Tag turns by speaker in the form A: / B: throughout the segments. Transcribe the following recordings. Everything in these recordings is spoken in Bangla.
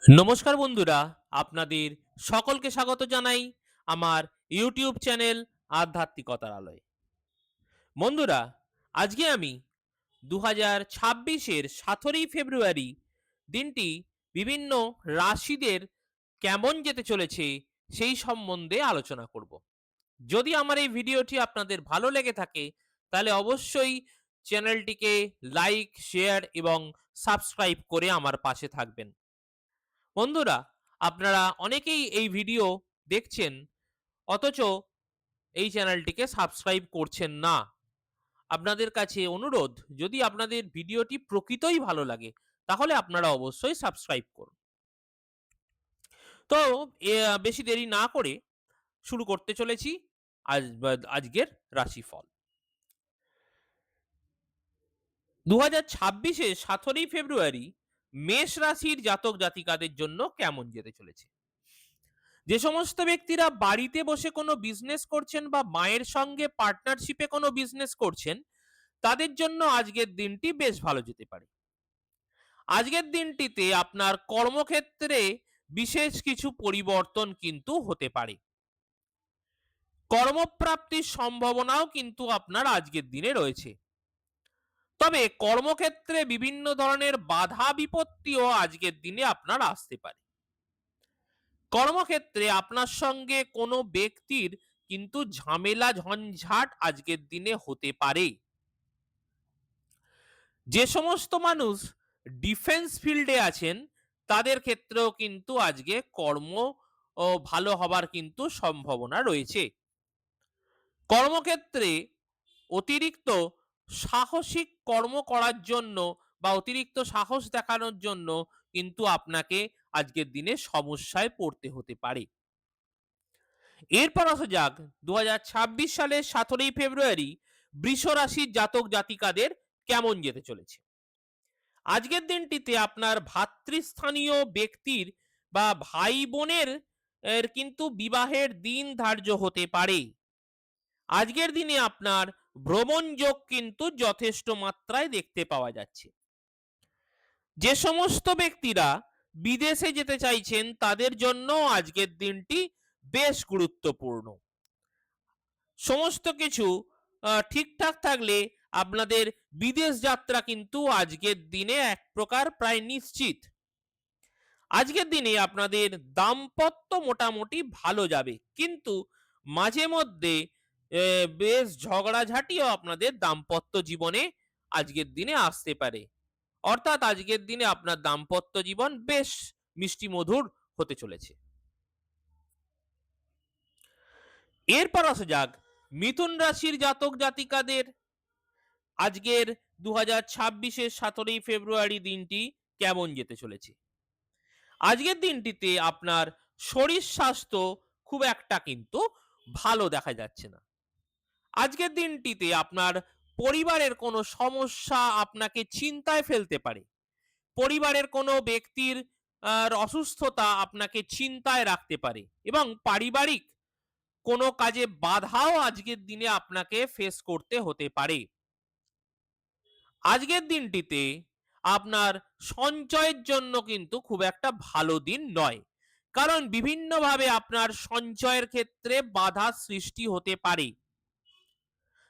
A: নমস্কার বন্ধুরা, আপনাদের সকলকে স্বাগত জানাই আমার ইউটিউব চ্যানেল আধ্যাত্মিকতার আলোয়। বন্ধুরা, আজকে আমি 2026-এর 17ই ফেব্রুয়ারি দিনটি বিভিন্ন রাশিদের কেমন যেতে চলেছে সেই সম্বন্ধে আলোচনা করব। যদি আমার এই ভিডিওটি আপনাদের ভালো লেগে থাকে তাহলে অবশ্যই চ্যানেলটিকে লাইক, শেয়ার এবং সাবস্ক্রাইব করে আমার পাশে থাকবেন। বন্ধুরা, আপনারা অনেকেই এই ভিডিও দেখছেন অথচ এই চ্যানেলটিকে সাবস্ক্রাইব করছেন না। আপনাদের কাছে অনুরোধ, যদি আপনাদের ভিডিওটি প্রকৃতই ভালো লাগে তাহলে আপনারা অবশ্যই সাবস্ক্রাইব করুন। তো বেশি দেরি না করে শুরু করতে চলেছি আজকের রাশিফল। 2026-এ 17ই ফেব্রুয়ারি মেষ রাশির জাতক জাতিকাদের জন্য কেমন যেতে চলেছে। যে সমস্ত ব্যক্তিরা বাড়িতে বসে কোনো বিজনেস করছেন বা মায়ের সঙ্গে পার্টনারশিপে কোনো বিজনেস করছেন, তাদের জন্য আজকের দিনটি বেশ ভালো যেতে পারে। আজকের দিনটিতে আপনার কর্মক্ষেত্রে বিশেষ কিছু পরিবর্তন কিন্তু হতে পারে। কর্মপ্রাপ্তির সম্ভাবনাও কিন্তু আপনার আজকের দিনে রয়েছে। তবে কর্মক্ষেত্রে বিভিন্ন ধরনের বাধা বিপত্তিও আজকের দিনে আপনার আসতে পারে। কর্মক্ষেত্রে আপনার সঙ্গে কোনো ব্যক্তির কিন্তু ঝামেলা ঝঞ্ঝাট আজকের দিনে হতে পারে। যে সমস্ত মানুষ ডিফেন্স ফিল্ডে আছেন তাদের ক্ষেত্রেও কিন্তু আজকে কর্ম ভালো হবার কিন্তু সম্ভাবনা রয়েছে। কর্মক্ষেত্রে অতিরিক্ত সাহসিক কর্ম করার জন্য বা অতিরিক্ত সাহস দেখানোর জন্য কিন্তু আপনাকে আজকের দিনে সমস্যায় পড়তে হতে পারে। এরপর আসা যাক 2026 সালের 17ই ফেব্রুয়ারি বৃষ রাশির জাতক জাতিকাদের কেমন যেতে চলেছে। আজকের দিনটিতে আপনার ভাতৃস্থানীয় ব্যক্তির বা ভাই বোনের কিন্তু বিবাহের দিন ধার্য হতে পারে। আজকের দিনে আপনার ভ্রমণ যোগ কিন্তু যথেষ্ট মাত্রায় দেখতে পাওয়া যাচ্ছে। যে সমস্ত ব্যক্তিরা বিদেশে যেতে চাইছেন তাদের জন্য আজকের দিনটি বেশ গুরুত্বপূর্ণ। সমস্ত কিছু ঠিকঠাক থাকলে আপনাদের বিদেশ যাত্রা কিন্তু আজকের দিনে এক প্রকার প্রায় নিশ্চিত। আজকের দিনে আপনাদের দাম্পত্য মোটামুটি ভালো যাবে, কিন্তু মাঝে মধ্যে বেশ ঝগড়াঝাটিও আপনাদের দাম্পত্য জীবনে আজকের দিনে আসতে পারে। অর্থাৎ আজকের দিনে আপনার দাম্পত্য জীবন বেশ মিষ্টি মধুর হতে চলেছে। এরপর আসা যাক মিথুন রাশির জাতক জাতিকাদের আজকের 2026-এর 17ই ফেব্রুয়ারি দিনটি কেমন যেতে চলেছে। আজকের দিনটিতে আপনার শরীর স্বাস্থ্য খুব একটা কিন্তু ভালো দেখা যাচ্ছে না। আজকের দিনটিতে আপনার পরিবারের কোনো সমস্যা আপনাকে চিন্তায় ফেলতে পারে। পরিবারের কোনো ব্যক্তির অসুস্থতা আপনাকে চিন্তায় রাখতে পারে এবং পারিবারিক কোনো কাজে বাধাও আজকের দিনে আপনাকে ফেস করতে হতে পারে। আজকের দিনটিতে আপনার সঞ্চয়ের জন্য কিন্তু খুব একটা ভালো দিন নয়, কারণ বিভিন্নভাবে আপনার সঞ্চয়ের ক্ষেত্রে বাধা সৃষ্টি হতে পারে।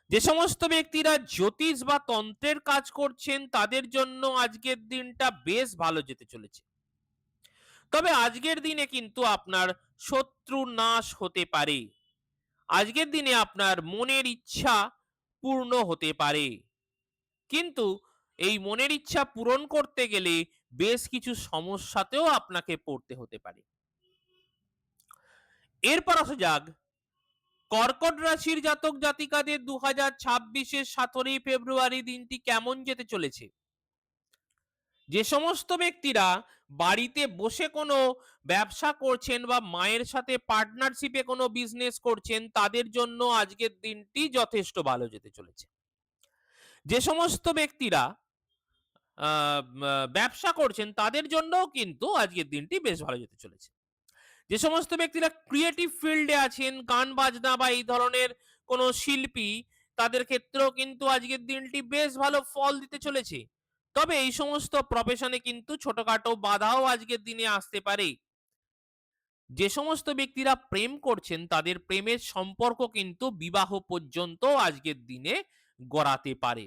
A: যে সমস্ত ব্যক্তিরা জ্যোতিষ বা তন্ত্রের কাজ করছেন তাদের জন্য আজকের দিনটা বেশ ভালো যেতে চলেছে। তবে আজকের দিনে কিন্তু আপনার শত্রু নাশ হতে পারে। আজকের দিনে আপনার মনের ইচ্ছা পূর্ণ হতে পারে, কিন্তু এই মনের ইচ্ছা পূরণ করতে গেলে বেশ কিছু সমস্যাতেও আপনাকে পড়তে হতে পারে। এরপর আসা যাক কর্কট রাশির জাতক জাতিকাদের 2026-এর 17ই ফেব্রুয়ারি দিনটি কেমন যেতে চলেছে। যে সমস্ত ব্যক্তিরা বাড়িতে বসে কোনো ব্যবসা করছেন বা মায়ের সাথে পার্টনারশিপে কোনো বিজনেস করছেন তাদের জন্য আজকের দিনটি যথেষ্ট ভালো যেতে চলেছে। যে সমস্ত ব্যক্তিরা ব্যবসা করছেন তাদের জন্যও কিন্তু আজকের দিনটি বেশ ভালো যেতে চলেছে। যে সমস্ত ব্যক্তিরা ক্রিয়েটিভ ফিল্ডে আছেন, গান বাজনা বা এই ধরনের কোনো শিল্পী, তাদের ক্ষেত্রেও কিন্তু আজকের দিনটি বেশ ভালো ফল দিতে চলেছে। তবে এই সমস্ত প্রফেশনে কিন্তু ছোটখাটো বাধাও আজকের দিনে আসতে পারে। যে সমস্ত ব্যক্তিরা প্রেম করছেন তাদের প্রেমের সম্পর্ক কিন্তু বিবাহ পর্যন্ত আজকের দিনে গড়াতে পারে।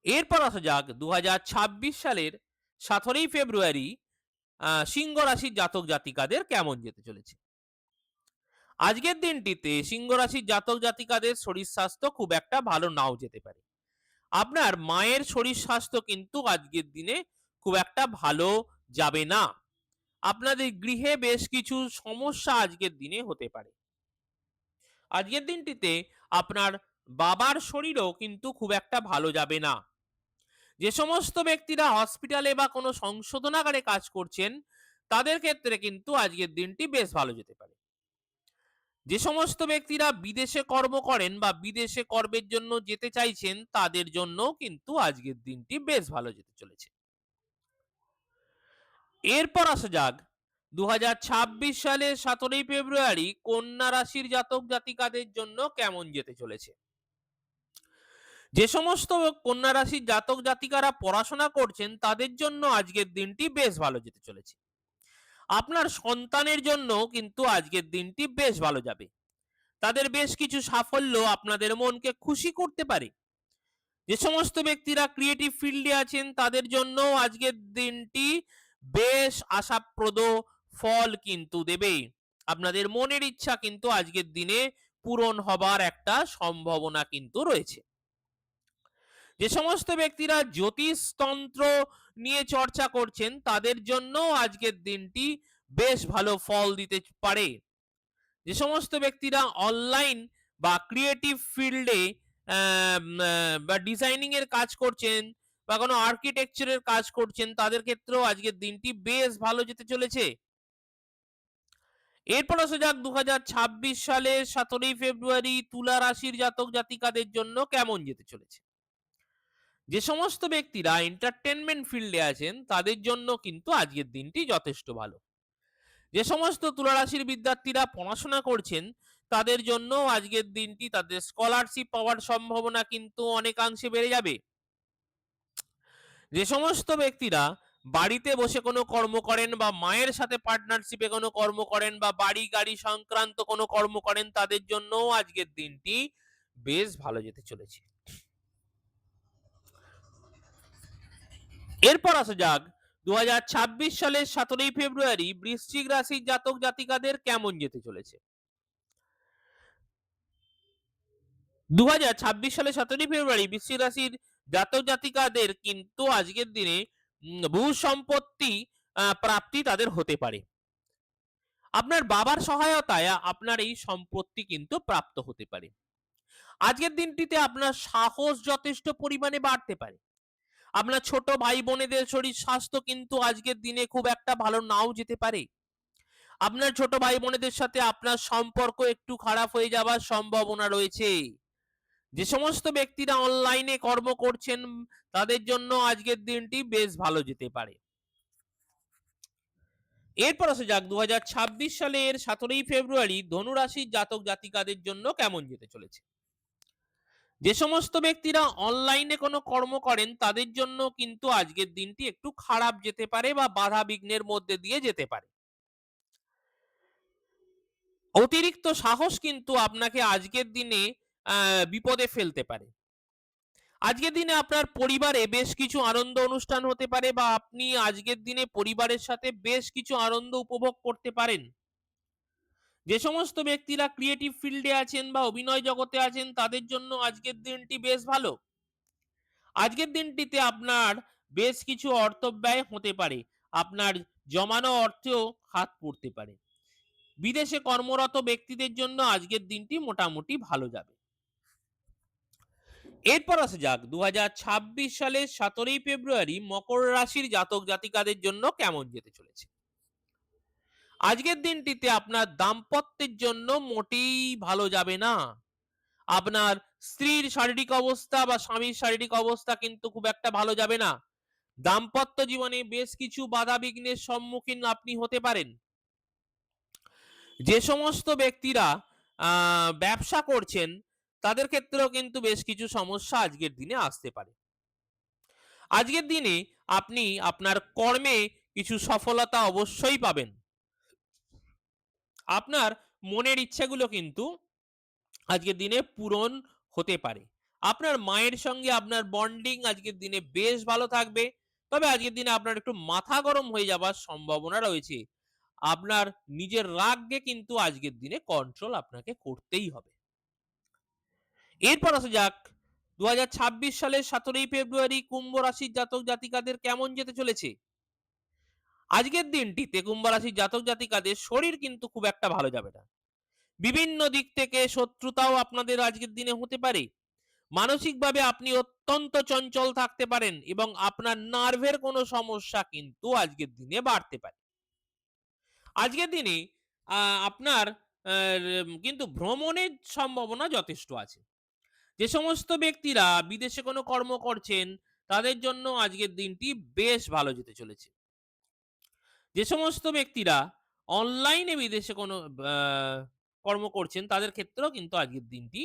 A: এরপর আসা যাক ২০২৬ সালের ১৭ই ফেব্রুয়ারি সিংহ রাশির জাতক জাতিকাদের কেমন যেতে চলেছে। আজকের দিনটিতে সিংহ রাশির জাতক জাতিকাদের শরীর স্বাস্থ্য খুব একটা ভালো নাও যেতে পারে। আপনার মায়ের শরীর স্বাস্থ্য কিন্তু আজকের দিনে খুব একটা ভালো যাবে না। আপনাদের গৃহে বেশ কিছু সমস্যা আজকের দিনে হতে পারে। আজকের দিনটিতে আপনার বাবার শরীরও কিন্তু খুব একটা ভালো যাবে না। যে সমস্ত ব্যক্তিরা হসপিটালে বা কোনো সংশোধনাগারে কাজ করছেন তাদের ক্ষেত্রে কিন্তু আজকের দিনটি বেশ ভালো যেতে পারে। যে সমস্ত ব্যক্তিরা বিদেশে কর্ম করেন বা বিদেশে কর্মের জন্য যেতে চাইছেন তাদের জন্য কিন্তু আজকের দিনটি বেশ ভালো যেতে চলেছে। এরপর আসা যাক ২০২৬ সালের ১৭ই ফেব্রুয়ারি কন্যা রাশির জাতক জাতিকাদের জন্য কেমন যেতে চলেছে। যে সমস্ত কন্যা রাশির জাতক জাতিকারা পড়াশোনা করছেন তাদের জন্য আজকের দিনটি বেশ ভালো যেতে চলেছে। আপনার সন্তানের জন্য কিন্তু আজকের দিনটি বেশ ভালো যাবে। তাদের বেশ কিছু সাফল্য আপনাদের মনকে খুশি করতে পারে। যে সমস্ত ব্যক্তিরা ক্রিয়েটিভ ফিল্ডে আছেন তাদের জন্য আজকের দিনটি বেশ আশাপ্রদ ফল কিন্তু দেবে। আপনাদের মনের ইচ্ছা কিন্তু আজকের দিনে পূরণ হবার একটা সম্ভাবনা কিন্তু রয়েছে। যে সমস্ত ব্যক্তিরা জ্যোতিষতন্ত্র নিয়ে চর্চা করছেন তাদের জন্য আজকের দিনটি বেশ ভালো ফল দিতে পারে। যে সমস্ত ব্যক্তিরা অনলাইন বা ক্রিয়েটিভ ফিল্ডে বা ডিজাইনিং এর কাজ করছেন বা কোনো আর্কিটেকচারের কাজ করছেন তাদের ক্ষেত্রেও আজকের দিনটি বেশ ভালো যেতে চলেছে। এরপর আসা যাক ২০২৬ সালের ১৭ই ফেব্রুয়ারি তুলা রাশির জাতক জাতিকাদের জন্য কেমন যেতে চলেছে। যে সমস্ত ব্যক্তিরা এন্টারটেনমেন্ট ফিল্ডে আছেন তাদের জন্য কিন্তু আজকের দিনটি যথেষ্ট ভালো। যে সমস্ত তুলা রাশির বিদ্যার্থীরা পড়াশোনা করছেন তাদের জন্য আজকের দিনটি তাদের স্কলারশিপ পাওয়ার সম্ভাবনা কিন্তু অনেকাংশে বেড়ে যাবে। যে সমস্ত ব্যক্তিরা বাড়িতে বসে কোনো কর্ম করেন বা মায়ের সাথে পার্টনারশিপে কোনো কর্ম করেন বা বাড়ি গাড়ি সংক্রান্ত কোনো কর্ম করেন তাদের জন্য আজকের দিনটি বেশ ভালো যেতে চলেছে। এরপর আসা যাক ২০২৬ সালের ১৭ই ফেব্রুয়ারি বৃশ্চিক রাশির জাতক জাতিকাদের কেমন যেতে চলেছে। ২০২৬ সালের ১৭ই ফেব্রুয়ারি বৃশ্চিক রাশির জাতক জাতিকাদের কিন্তু আজকের দিনে ভূ সম্পত্তি প্রাপ্তি তাদের হতে পারে। আপনার বাবার সহায়তায় আপনার এই সম্পত্তি কিন্তু প্রাপ্ত হতে পারে। আজকের দিনটিতে আপনার সাহস যথেষ্ট পরিমাণে বাড়তে পারে। আপনার ছোট ভাই বোনেদের শরীর স্বাস্থ্য কিন্তু আজকের দিনে খুব একটা ভালো নাও যেতে পারে। আপনার ছোট ভাই বোনেদের সাথে আপনার সম্পর্ক একটু খারাপ হয়ে যাবার সম্ভাবনা রয়েছে। যে সমস্ত ব্যক্তিরা অনলাইনে কর্ম করছেন তাদের জন্য আজকের দিনটি বেশ ভালো যেতে পারে। এরপর আসা যাক ২০২৬ সালের ১৭ই ফেব্রুয়ারি ধনু রাশির জাতক জাতিকাদের জন্য কেমন যেতে চলেছে। যে সমস্ত ব্যক্তিরা অনলাইনে কোনো কর্ম করেন তাদের জন্য কিন্তু আজকের দিনটি একটু খারাপ যেতে পারে বা বাধা বিঘ্নের মধ্যে দিয়ে যেতে পারে। অতিরিক্ত সাহস কিন্তু আপনাকে আজকের দিনে বিপদে ফেলতে পারে। আজকের দিনে আপনার পরিবারে বেশ কিছু আনন্দ অনুষ্ঠান হতে পারে বা আপনি আজকের দিনে পরিবারের সাথে বেশ কিছু আনন্দ উপভোগ করতে পারেন। যে সমস্ত ব্যক্তিরা ক্রিয়েটিভ ফিল্ডে আছেন বা অভিনয় জগতে আছেন তাদের জন্য আজকের দিনটি বেশ ভালো। আজকের দিনটিতে আপনার বেশ কিছু অর্থ ব্যয় হতে পারে। আপনার জমানো অর্থেও হাত পড়তে পারে। বিদেশে কর্মরত ব্যক্তিদের জন্য আজকের দিনটি মোটামুটি ভালো যাবে। এরপর আসা যাক ২০২৬ সালের ১৭ই ফেব্রুয়ারি মকর রাশির জাতক জাতিকাদের জন্য কেমন যেতে চলেছে। আজকের দিনটিতে আপনার দাম্পত্যের জন্য মোটেই ভালো যাবে না। আপনার স্ত্রীর শারীরিক অবস্থা বা স্বামীর শারীরিক অবস্থা কিন্তু খুব একটা ভালো যাবে না। দাম্পত্য জীবনে বেশ কিছু বাধা বিঘ্নের সম্মুখীন আপনি হতে পারেন। যে সমস্ত ব্যক্তিরা ব্যবসা করছেন তাদের ক্ষেত্রেও কিন্তু বেশ কিছু সমস্যা আজকের দিনে আসতে পারে। আজকের দিনে আপনি আপনার কর্মে কিছু সফলতা অবশ্যই পাবেন। আপনার মনের ইচ্ছাগুলো কিন্তু আজকের দিনে পূরণ হতে পারে। আপনার মায়ের সঙ্গে আপনার বন্ডিং আজকের দিনে বেশ ভালো থাকবে। তবে আজকের দিনে আপনার একটু মাথা গরম হয়ে যাবার সম্ভাবনা রয়েছে। আপনার নিজের রাগকে কিন্তু আজকের দিনে কন্ট্রোল আপনাকে করতেই হবে। এরপর আসা যাক ২০২৬ সালের ১৭ই ফেব্রুয়ারি কুম্ভ রাশির জাতক জাতিকাদের কেমন যেতে চলেছে। আজকের দিনটিতে কুম্ভ রাশির জাতক জাতিকাদের শরীর কিন্তু খুব একটা ভালো যাবে না। বিভিন্ন দিক থেকে শত্রুতাও আপনাদের আজকের দিনে হতে পারে। মানসিকভাবে আপনি অত্যন্ত চঞ্চল থাকতে পারেন এবং আপনার নার্ভের কোনো সমস্যা কিন্তু আজকের দিনে বাড়তে পারে। আজকের দিনে আপনার কিন্তু ভ্রমণের সম্ভাবনা যথেষ্ট আছে। যে সমস্ত ব্যক্তিরা বিদেশে কোনো কর্ম করছেন তাদের জন্য আজকের দিনটি বেশ ভালো যেতে চলেছে। যে সমস্ত ব্যক্তিরা অনলাইনে বিদেশে কোনো কর্ম করছেন তাদের ক্ষেত্রেও কিন্তু আজকের দিনটি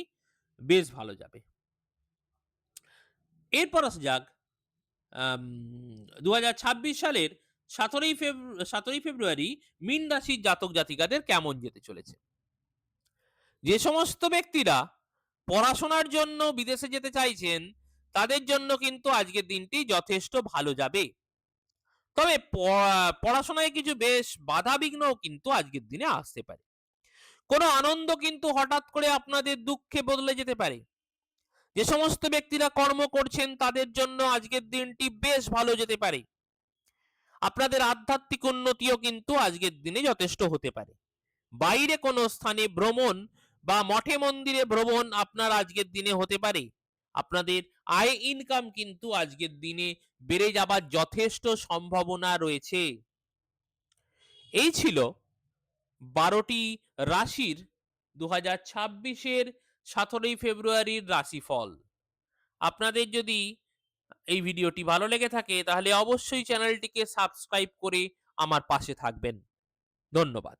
A: বেশ ভালো যাবে। এরপর আসা যাক আম ২০২৬ সালের ১৭ই ফেব্রুয়ারি মীন রাশির জাতক জাতিকাদের কেমন যেতে চলেছে। যে সমস্ত ব্যক্তিরা পড়াশোনার জন্য বিদেশে যেতে চাইছেন তাদের জন্য কিন্তু আজকের দিনটি যথেষ্ট ভালো যাবে। তবে পড়াশোনায় কিছু বেশ বাধাবিঘ্নও কিন্তু আজকের দিনে আসতে পারে। কোনো আনন্দ কিন্তু হঠাৎ করে আপনাদের দুঃখে বদলে যেতে পারে। যে সমস্ত ব্যক্তিরা কর্ম করছেন তাদের জন্য আজকের দিনটি বেশ ভালো যেতে পারে। আপনাদের আধ্যাত্মিক উন্নতিও কিন্তু আজকের দিনে যথেষ্ট হতে পারে। বাইরে কোনো স্থানে ভ্রমণ বা মঠে মন্দিরে ভ্রমণ আপনার আজকের দিনে হতে পারে। আপনাদের আয় ইনকাম কিন্তু আজকের দিনে বেড়ে যাবার যথেষ্ট সম্ভাবনা রয়েছে। এই ছিল ১২টি রাশির ২০২৬-এর ১৭ই ফেব্রুয়ারির রাশিফল। আপনাদের যদি এই ভিডিওটি ভালো লেগে থাকে তাহলে অবশ্যই চ্যানেলটিকে সাবস্ক্রাইব করে আমার পাশে থাকবেন। ধন্যবাদ।